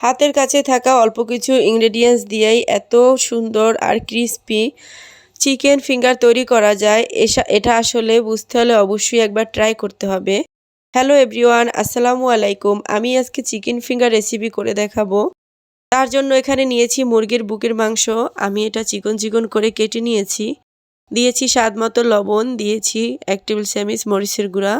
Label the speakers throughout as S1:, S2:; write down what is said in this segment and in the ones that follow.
S1: হাতের কাছে থাকা অল্প কিছু ইনগ্রেডিয়েন্টস দিয়েই এত সুন্দর আর ক্রিস্পি চিকেন ফিঙ্গার তৈরি করা যায়। এটা আসলে বুঝতে হলে অবশ্যই একবার ট্রাই করতে হবে। হ্যালো এভরিওয়ান, আসসালামু আলাইকুম। আমি আজকে চিকেন ফিঙ্গার রেসিপি করে দেখাবো। তার জন্য এখানে নিয়েছি মুরগির বুকের মাংস। আমি এটা চিকন চিকন করে কেটে নিয়েছি। দিয়েছি স্বাদ মতো লবণ, দিয়েছি 1 টেবিল চামচ মরিচের গুঁড়া,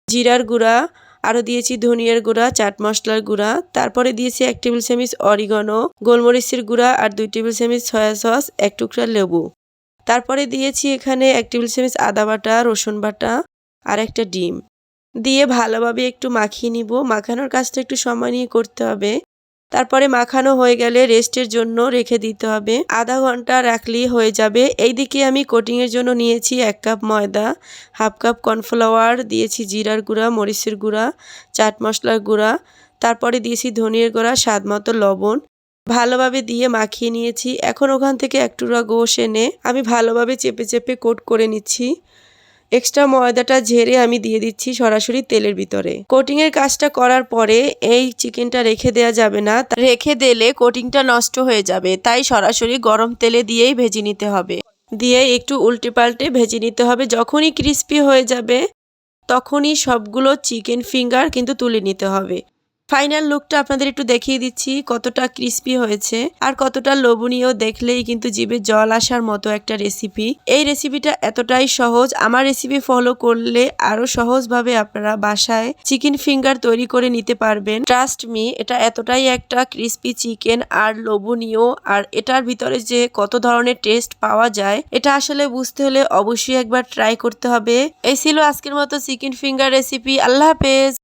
S1: জিরার গুঁড়া, আরও দিয়েছি ধনিয়ার গুঁড়া, চাট মশলার গুঁড়া, তারপরে দিয়েছি 1 টেবিল চামচ অরিগানো, গোলমরিচের গুঁড়া আর 2 টেবিল চামচ সয়া সস, 1 টুকরা লেবু। তারপরে দিয়েছি এখানে 1 টেবিল চামচ আদা বাটা, রসুন বাটা আর একটা ডিম। দিয়ে ভালোভাবে একটু মাখিয়ে নিব। মাখানোর কাজটা একটু সময় নিয়ে করতে হবে। তারপরে মাখানো হয়ে গেলে রেস্টের জন্য রেখে দিতে হবে। আধা ঘন্টা রাখলেই হয়ে যাবে। এইদিকে আমি কোটিংয়ের জন্য নিয়েছি 1 কাপ ময়দা, হাফ কাপ কর্নফ্লাওয়ার, দিয়েছি জিরার গুঁড়া, মরিচের গুঁড়া, চাট মশলার গুঁড়া, তারপরে দিয়েছি ধনিয়ার গুঁড়া, স্বাদ মতো লবণ। ভালোভাবে দিয়ে মাখিয়ে নিয়েছি। এখন ওখান থেকে 1 টুকরা গোশ এনে আমি ভালোভাবে চেপে চেপে কোট করে নিচ্ছি। এক্সট্রা ময়দাটা ঝেড়ে আমি দিয়ে দিচ্ছি সরাসরি তেলের ভিতরে। কোটিংয়ের কাজটা করার পরে এই চিকেনটা রেখে দেওয়া যাবে না। রেখে দিলে কোটিংটা নষ্ট হয়ে যাবে। তাই সরাসরি গরম তেলে দিয়েই ভেজে নিতে হবে। দিয়ে একটু উল্টে পাল্টে ভেজে নিতে হবে। যখনই ক্রিস্পি হয়ে যাবে তখনই সবগুলো চিকেন ফিঙ্গার কিন্তু তুলে নিতে হবে। ফাইনাল লুকটা আপনাদের একটু দেখিয়ে দিচ্ছি কতটা ক্রিস্পি হয়েছে আর কতটা লোভনীয়। দেখলেই কিন্তু জিভে জল আসার মতো একটা রেসিপি। এই রেসিপিটা এতটাই সহজ। আমার রেসিপি ফলো করলে আরো সহজভাবে আপনারা বাসায় চিকেন ফিঙ্গার তৈরি করে নিতে পারবেন। ট্রাস্ট মি, এটা এতটাই একটা ক্রিস্পি চিকেন আর লোভনীয়, আর এটার ভিতরে যে কত ধরনের টেস্ট পাওয়া যায় এটা আসলে বুঝতে হলে অবশ্যই একবার ট্রাই করতে হবে। এই ছিল আজকের মতো চিকেন ফিঙ্গার রেসিপি। আল্লাহ হাফেজ।